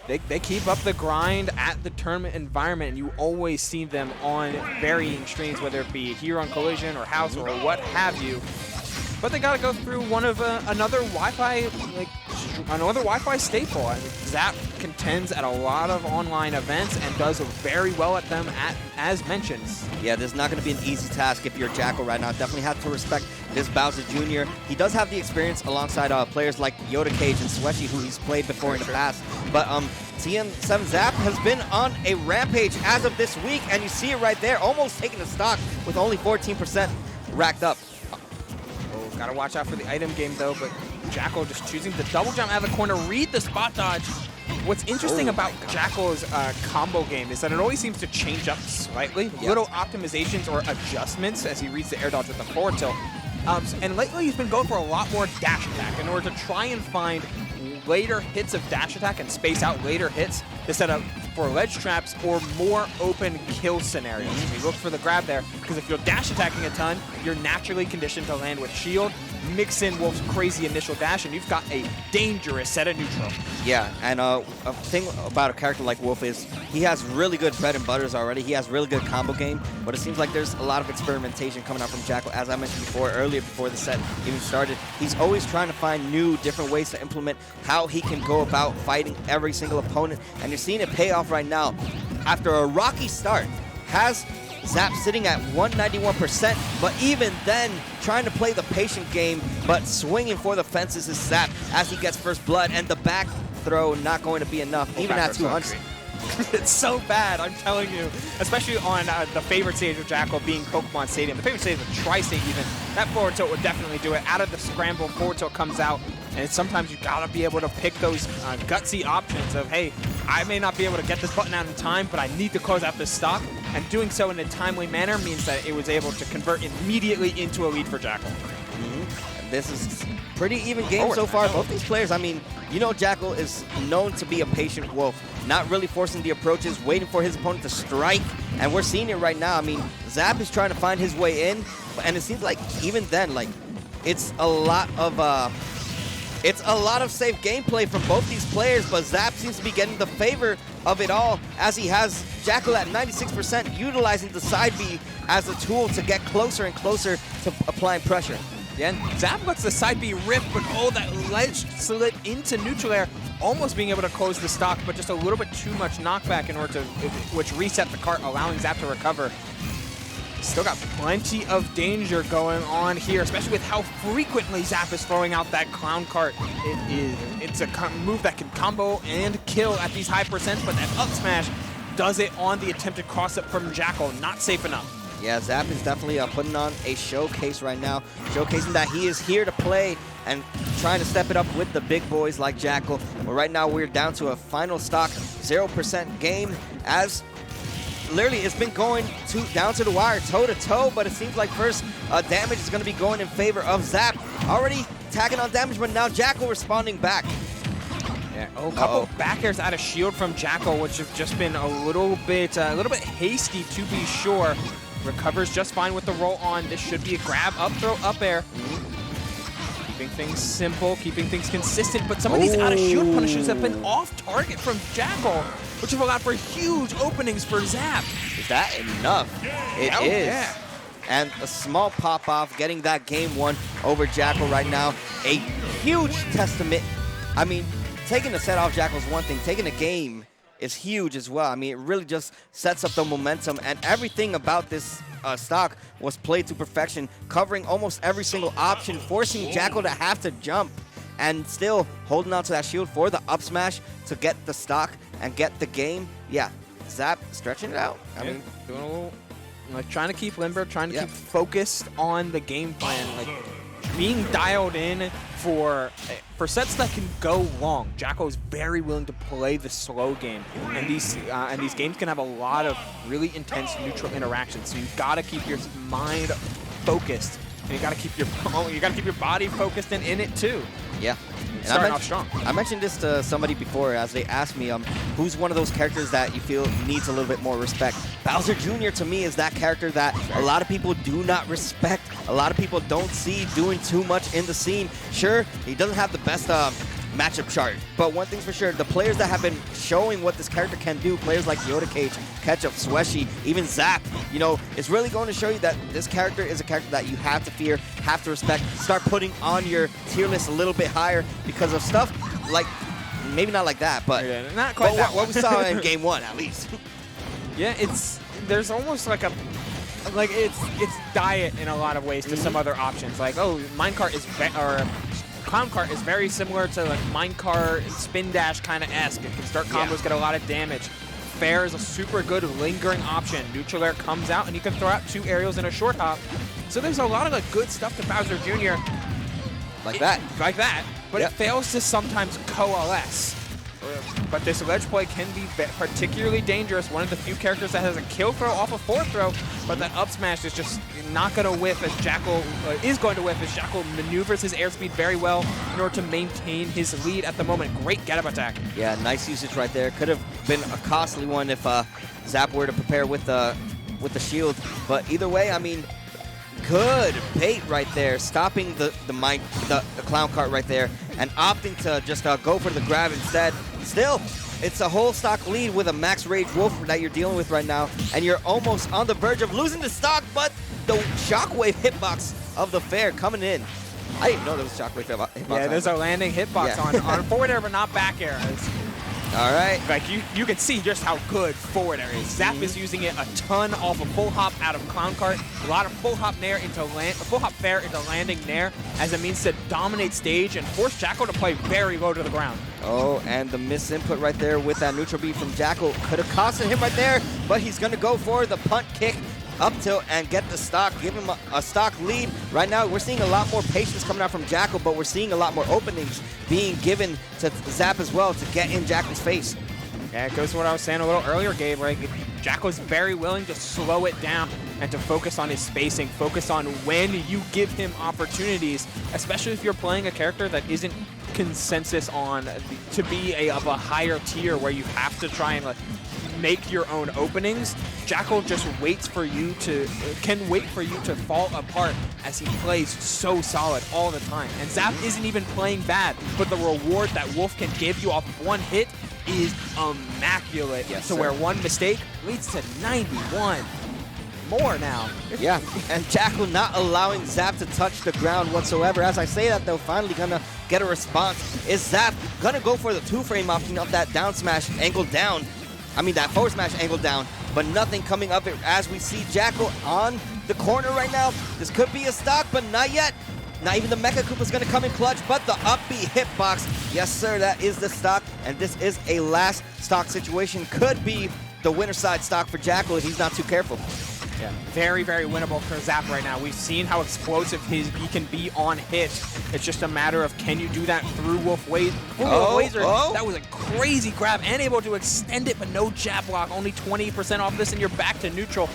they keep up the grind at the tournament environment, and you always see them on varying streams, whether it be here on Collision or House or what have you. But they gotta go through one of another Wi-Fi staple. I mean, Zap contends at a lot of online events and does very well at them, as mentioned. Yeah, this is not going to be an easy task if you're Jakal right now. Definitely have to respect this Bowser Jr. He does have the experience alongside players like Yoda Cage and Sweaty, who he's played before in the past. But TM7 Zap has been on a rampage as of this week, and you see it right there, almost taking the stock with only 14% racked up. Gotta watch out for the item game though, but Jakal just choosing to double jump out of the corner, read the spot dodge. What's interesting about Jakal's combo game is that it always seems to change up slightly. Little optimizations or adjustments as he reads the air dodge with the forward tilt. And lately he's been going for a lot more dash attack in order to try and find later hits of dash attack and space out later hits to set up for ledge traps or more open kill scenarios. We look for the grab there, because if you're dash attacking a ton, you're naturally conditioned to land with shield, mix in Wolf's crazy initial dash, and you've got a dangerous set of neutral. Yeah, and a thing about a character like Wolf is he has really good bread and butters already. He has really good combo game, but it seems like there's a lot of experimentation coming out from Jakal. As I mentioned earlier before the set even started, he's always trying to find new, different ways to implement how he can go about fighting every single opponent, and you're seeing it pay off right now. After a rocky start, has Zap sitting at 191%, but even then, trying to play the patient game, but swinging for the fences is Zap as he gets first blood, and the back throw not going to be enough, even at 200. It's so bad, I'm telling you. Especially on the favorite stage of Jakal being Pokemon Stadium. The favorite stage of Tri-State even. That forward tilt would definitely do it. Out of the scramble, forward tilt comes out. And sometimes you gotta be able to pick those gutsy options of, hey, I may not be able to get this button out in time, but I need to close out this stock. And doing so in a timely manner means that it was able to convert immediately into a lead for Jakal. This is pretty even game so far. Both these players, I mean, you know Jakal is known to be a patient Wolf, not really forcing the approaches, waiting for his opponent to strike, and we're seeing it right now. I mean, Zap is trying to find his way in, and it seems like even then, like, it's a lot of safe gameplay from both these players, but Zap seems to be getting the favor of it all as he has Jakal at 96%, utilizing the side B as a tool to get closer and closer to applying pressure. Yeah, and Zap lets the side B rip, but that ledge slid into neutral air, almost being able to close the stock, but just a little bit too much knockback in order to, which reset the cart, allowing Zap to recover. Still got plenty of danger going on here, especially with how frequently Zap is throwing out that clown cart. It's a move that can combo and kill at these high percents, but that up smash does it on the attempted cross-up from Jakal. Not safe enough. Yeah, Zap is definitely putting on a showcase right now, showcasing that he is here to play and trying to step it up with the big boys like Jakal. But right now we're down to a final stock 0% game as literally it's been going down to the wire, toe-to-toe, but it seems like first damage is going to be going in favor of Zap. Already tagging on damage, but now Jakal responding back. Yeah, a couple back airs out of shield from Jakal, which have just been a little bit hasty to be sure. Recovers just fine with the roll on. This should be a grab, up throw, up air. Keeping things simple, keeping things consistent, but some of these out of shield punishes have been off target from Jakal, which have allowed for huge openings for Zap. Is that enough? It is. Yeah. And a small pop-off, getting that game one over Jakal right now. A huge testament. I mean, taking the set off Jakal is one thing. Taking a game is huge as well. I mean, it really just sets up the momentum, and everything about this stock was played to perfection, covering almost every single option, forcing Jakal to have to jump, and still holding on to that shield for the up smash to get the stock and get the game. Yeah, Zap stretching it out. I mean, doing a little, like, trying to keep limber, trying to keep focused on the game plan, like being dialed in for sets that can go long. Jakal is very willing to play the slow game, and these games can have a lot of really intense neutral interactions. So you've got to keep your mind focused, and you got to keep your body focused and in it too. Yeah. Starting off strong. I mentioned this to somebody before as they asked me, who's one of those characters that you feel needs a little bit more respect? Bowser Jr. to me is that character that a lot of people do not respect. A lot of people don't see doing too much in the scene. Sure, he doesn't have the best matchup chart. But one thing's for sure, the players that have been showing what this character can do, players like Yoda Cage, Ketchup, Sweshi, even Zap, you know, it's really going to show you that this character is a character that you have to fear, have to respect, start putting on your tier list a little bit higher because of stuff like, maybe not like that, but yeah, not quite that what we saw in game 1 at least. Yeah, there's almost like it's diet in a lot of ways to some other options. Like, oh, Minecart is Clown Cart is very similar to like Minecart, Spin Dash kind of esque. It can start combos, get a lot of damage. Fair is a super good lingering option. Neutral Air comes out and you can throw out 2 aerials in a short hop. So there's a lot of like good stuff to Bowser Jr. Like that, but it fails to sometimes coalesce. But this ledge play can be particularly dangerous. One of the few characters that has a kill throw off a forward throw, but that up smash is just not going to whiff as Jakal is going to whiff as Jakal maneuvers his airspeed very well in order to maintain his lead at the moment. Great get-up attack. Yeah, nice usage right there. Could have been a costly one if Zap were to prepare with the shield. But either way, I mean, good bait right there, stopping the Clown Cart right there and opting to just go for the grab instead. Still, it's a whole stock lead with a max rage Wolf that you're dealing with right now, and you're almost on the verge of losing the stock, but the shockwave hitbox of the fair coming in. I didn't know there was shockwave hitbox. Yeah, there's a landing hitbox on forward air, but not back air. All right. Like you can see just how good forward air is. Zap is using it a ton off of full hop out of Clown Cart. A lot of full hop fair into landing nair as a means to dominate stage and force Jakal to play very low to the ground. Oh, and the misinput right there with that neutral beat from Jakal could have costed him right there, but he's going to go for the punt kick up tilt and get the stock, give him a stock lead. Right now, we're seeing a lot more patience coming out from Jakal, but we're seeing a lot more openings being given to Zap as well to get in Jakal's face. Yeah, it goes to what I was saying a little earlier, Gabe, right? Jakal's very willing to slow it down and to focus on his spacing, focus on when you give him opportunities, especially if you're playing a character that isn't consensus on to be of a higher tier where you have to try and like make your own openings. Jakal just can wait for you to fall apart as he plays so solid all the time. And Zap isn't even playing bad, but the reward that Wolf can give you off of one hit is immaculate. Yes, where one mistake leads to 91. More now. Yeah, and Jakal not allowing Zap to touch the ground whatsoever. As I say that, they're finally gonna get a response. Is Zap gonna go for the 2-frame option of that down smash angle down? I mean, that forward smash angle down, but nothing coming of it as we see Jakal on the corner right now. This could be a stock, but not yet. Not even the Mecha Koopa's gonna come in clutch, but the upbeat hitbox. Yes, sir, that is the stock, and this is a last stock situation. Could be the winner side stock for Jakal if he's not too careful. Yeah, very, very winnable for Zap right now. We've seen how explosive he can be on hit. It's just a matter of can you do that through Wolf Wazer. That was a crazy grab and able to extend it, but no jab block. Only 20% off this, and you're back to neutral.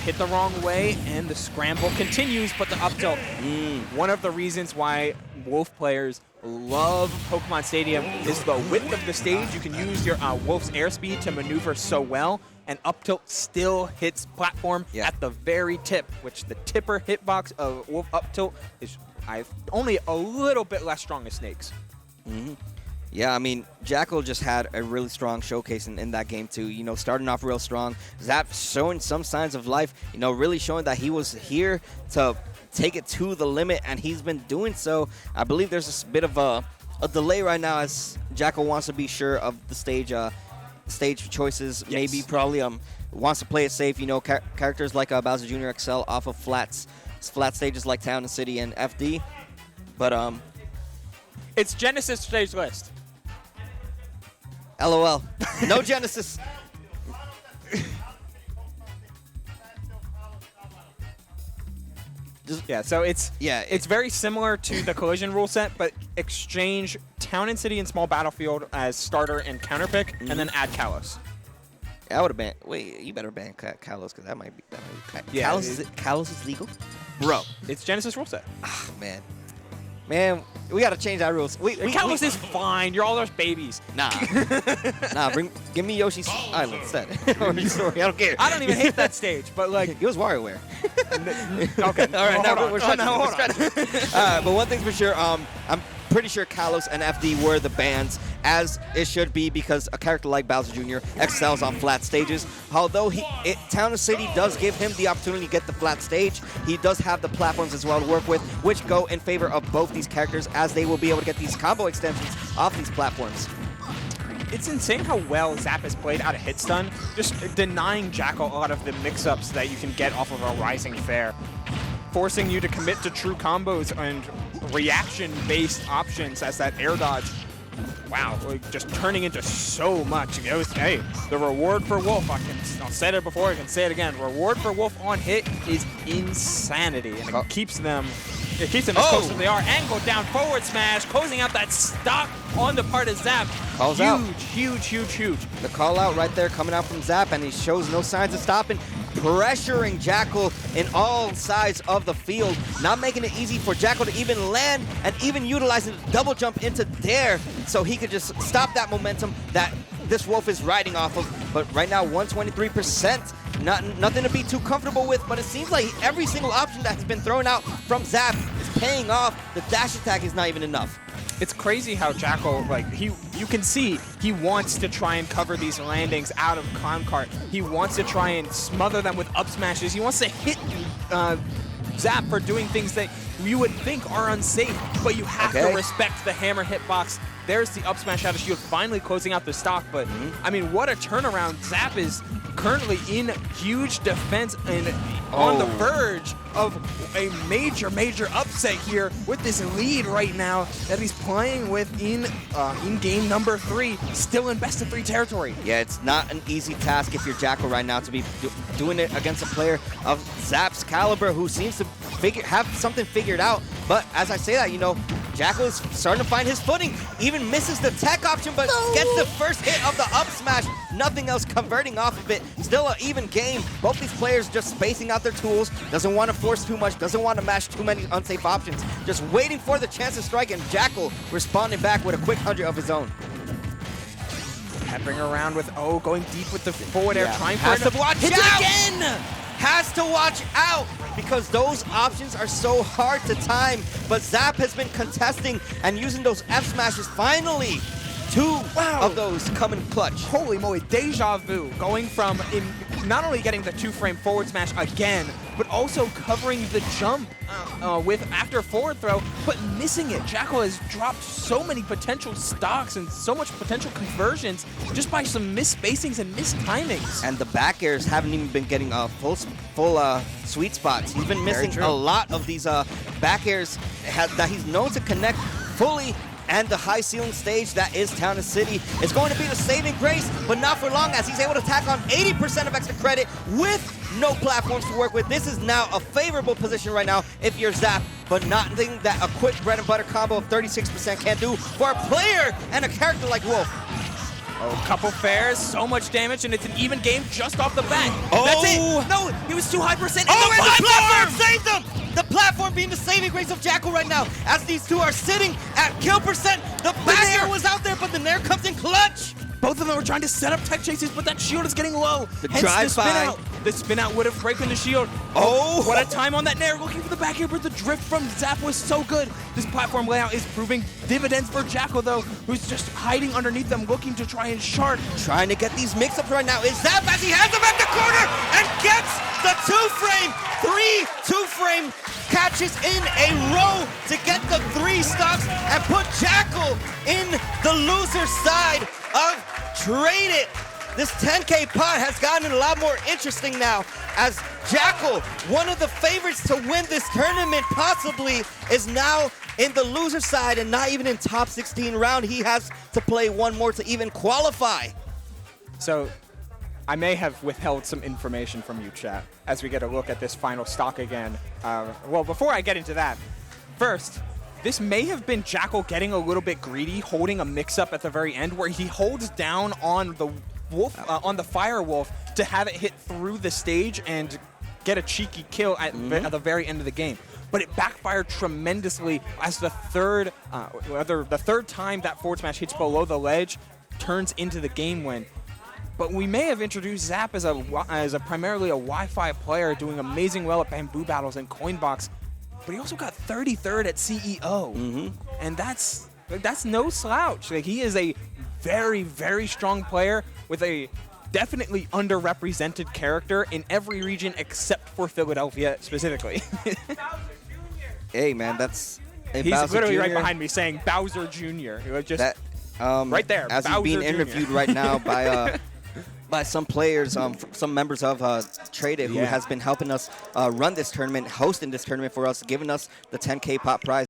Hit the wrong way, and the scramble continues, but the up tilt. One of the reasons why Wolf players love Pokemon Stadium is the width of the stage. You can use your Wolf's airspeed to maneuver so well, and up tilt still hits platform at the very tip, which the tipper hitbox of Wolf up tilt is only a little bit less strong as Snake's. Yeah, I mean, Jakal just had a really strong showcase in that game too. You know, starting off real strong. Zap showing some signs of life, you know, really showing that he was here to take it to the limit, and he's been doing so. I believe there's a bit of a delay right now as Jakal wants to be sure of the stage choices. Yes. Maybe probably wants to play it safe. You know, characters like Bowser Jr. excel off of flat stages like Town and City and FD. But It's Genesis stage list. LOL. No Genesis. Yeah, so it's very similar to the collision rule set, but exchange Town and City and Small Battlefield as starter and counter pick, and then add Kalos. I would have banned. Wait, you better ban Kalos because that might be. Yeah, Kalos is legal, bro. It's Genesis rule set. Ah, man, we gotta change our rules. Kalos is fine. You're all our babies. Nah, give me Yoshi's Island instead. Or story. I don't care. I don't even hate that stage, but like it was WarioWare. Okay. All right, now we're stretching. Hold on. But one thing's for sure, I'm pretty sure Kalos and FD were the bans, as it should be, because a character like Bowser Jr. excels on flat stages. Although Town & City does give him the opportunity to get the flat stage, he does have the platforms as well to work with, which go in favor of both these characters, as they will be able to get these combo extensions off these platforms. It's insane how well Zap has played out of hit stun, just denying Jakal a lot of the mix-ups that you can get off of a rising fair, forcing you to commit to true combos and reaction-based options as that air dodge. Wow, like just turning into so much. It was, hey, the reward for Wolf, I'll say it before, I can say it again. Reward for Wolf on hit is insanity, and it keeps them as close as they are. Angle down, forward smash, closing out that stock on the part of Zap. Calls out. Huge. The call out right there coming out from Zap, and he shows no signs of stopping, pressuring Jakal in all sides of the field, not making it easy for Jakal to even land, and even utilizing the double jump into there so he could just stop that momentum that this Wolf is riding off of. But right now, 123%, nothing to be too comfortable with, but it seems like every single option that has been thrown out from Zap is paying off. The dash attack is not even enough. It's crazy how Jakal, like, you can see he wants to try and cover these landings out of Clown Cart. He wants to try and smother them with up smashes. He wants to hit Zap for doing things that you would think are unsafe, but you have to respect the hammer hitbox. There's the up smash out of shield, finally closing out the stock, but I mean, what a turnaround. Zap is currently in huge defense and on the verge of a major upset here with this lead right now that he's playing with in game number 3, still in best of 3 territory. Yeah, it's not an easy task if you're Jakal right now to be doing it against a player of Zap's caliber who seems to have something figured out. But as I say that, you know, Jakal is starting to find his footing, even misses the tech option, but gets the first hit of the up smash. Nothing else converting off of it. Still an even game. Both these players just spacing out their tools, doesn't want to force too much, doesn't want to mash too many unsafe options, just waiting for the chance to strike, and Jakal responding back with a quick 100 of his own. Peppering around with going deep with the forward air, trying for it to watch hit out. It again! Has to watch out because those options are so hard to time. But Zap has been contesting and using those F smashes. Finally, 2 of those come in clutch. Holy moly, deja vu. Going from not only getting the 2-frame forward smash again, but also covering the jump with after forward throw, but missing it. Jakal has dropped so many potential stocks and so much potential conversions just by some misspacings and mistimings. And the back airs haven't even been getting full sweet spots. He's been missing a lot of these back airs that he's known to connect fully. And the high ceiling stage that is Town & City is going to be the saving grace, but not for long, as he's able to tack on 80% of extra credit with no platforms to work with. This is now a favorable position right now if you're Zap, but nothing that a quick bread and butter combo of 36% can't do for a player and a character like Wolf. Couple fairs, so much damage, and it's an even game just off the bat. That's it. No, he was too high percent. And the platform saved him. The platform being the saving grace of Jakal right now, as these two are sitting at kill percent. The back air was out there, but the nair comes in clutch. Both of them were trying to set up tech chases, but that shield is getting low. The spin out would have broken the shield. What a time on that nair, looking for the back air, but the drift from Zap was so good. This platform layout is proving dividends for Jakal, though, who's just hiding underneath them, looking to try and shark. Trying to get these mix-ups right now is Zap, as he has them at the corner and gets the 2-frame, 3 2-frame catches in a row to get the 3 stocks and put Jakal in the loser side of TradeIT. This 10K pot has gotten a lot more interesting now, as Jakal, one of the favorites to win this tournament possibly, is now in the loser side and not even in top 16 round. He has to play one more to even qualify. So I may have withheld some information from you, chat, as we get a look at this final stock again. Well, before I get into that, first, this may have been Jakal getting a little bit greedy, holding a mix-up at the very end where he holds down on the wolf, on the Fire Wolf, to have it hit through the stage and get a cheeky kill at the very end of the game. But it backfired tremendously as the third time that forward smash hits below the ledge turns into the game win. But we may have introduced Zap as a primarily a Wi-Fi player, doing amazing well at Bamboo Battles and Coinbox. But he also got 33rd at CEO. and that's no slouch. Like, he is a very, very strong player with a definitely underrepresented character in every region except for Philadelphia specifically. Hey, man, that's... Hey, He's Bowser literally right Jr. behind me saying Bowser Jr. He was just right there. As Bowser he's being Jr. interviewed right now by some players, some members of TradeIT who has been helping us run this tournament, hosting this tournament for us, giving us the 10K pop prize.